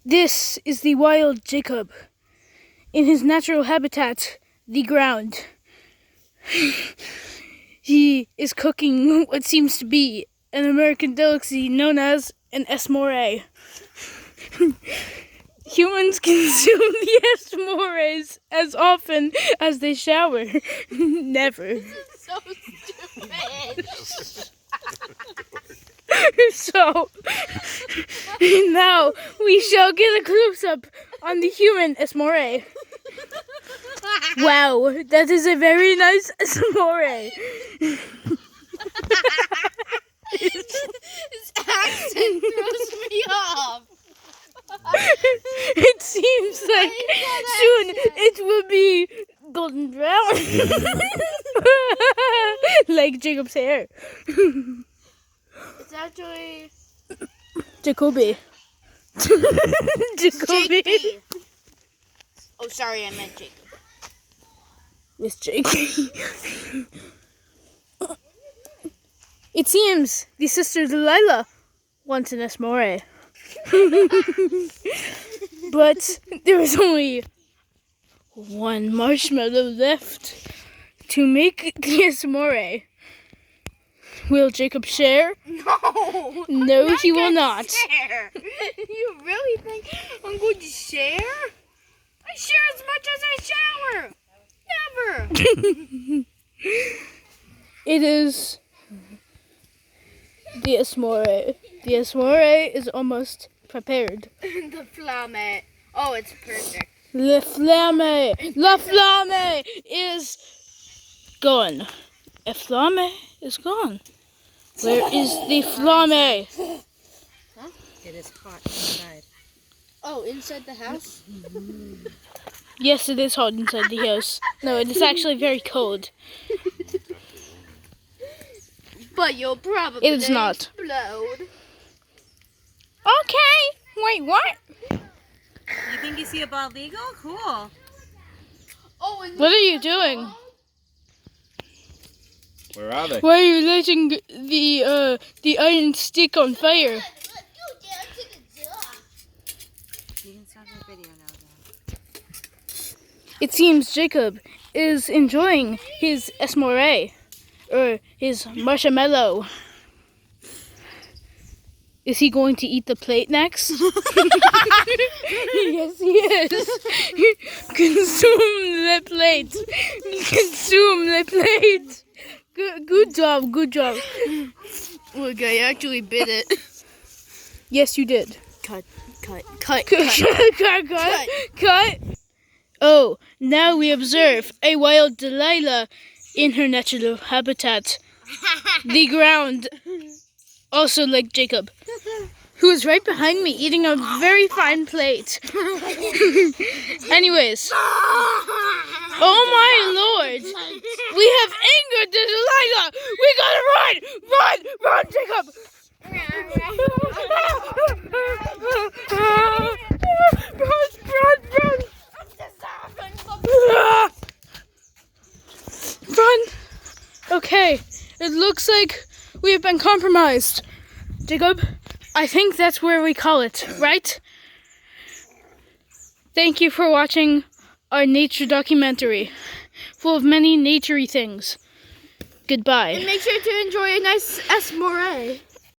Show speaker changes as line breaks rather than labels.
This is the wild Jacob. In his natural habitat, the ground. He is cooking what seems to be an American delicacy known as an esmore. Humans consume the esmores as often as they shower. Never.
So stupid.
So, now we shall get a close-up on the human esmore. Wow, that is a very nice esmore.
His accent throws me off.
It seems like soon it will be golden brown. Like Jacob's hair.
It's actually
Jacoby. Jacoby.
JP. Oh, sorry, I meant Jacob.
Miss Jake. It seems the sister Delilah wants an esmore. But there is only one marshmallow left to make the esmore. Will Jacob share?
No.
No,
I'm
he will
gonna
not.
Share. You really think I'm going to share? I share as much as I shower. Never.
It is the esmore. The esmore is almost prepared.
The flamme. Oh, it's perfect.
La flamme is gone. A flamme is gone. Where is the flamme?
It is hot inside.
Oh, inside the house?
Yes, it is hot inside the house. No, it is actually very cold.
But you'll probably
It is not.
explode.
Okay. Wait, what?
You think you see a bald eagle? Cool.
Oh, and
What are you doing?
Where are they?
Why are you lighting the iron stick on fire?
You can stop the video now, then.
It seems Jacob is enjoying his esmore, or his marshmallow. Is he going to eat the plate next? Yes, he is. Consume the plate. Consume the plate. Good job, good job.
look, I actually bit it.
Yes, you did.
Cut.
Cut. Oh, now we observe a wild Delilah in her natural habitat, the ground, also like Jacob, who is right behind me eating a very fine plate. Anyways, oh my lord, we have angered the Delilah. We gotta run, Jacob. Run. Run! Okay, it looks like we have been compromised. Jacob, I think that's where we call it, right? Thank you for watching our nature documentary, full of many naturey things. Goodbye.
And make sure to enjoy a nice esmore.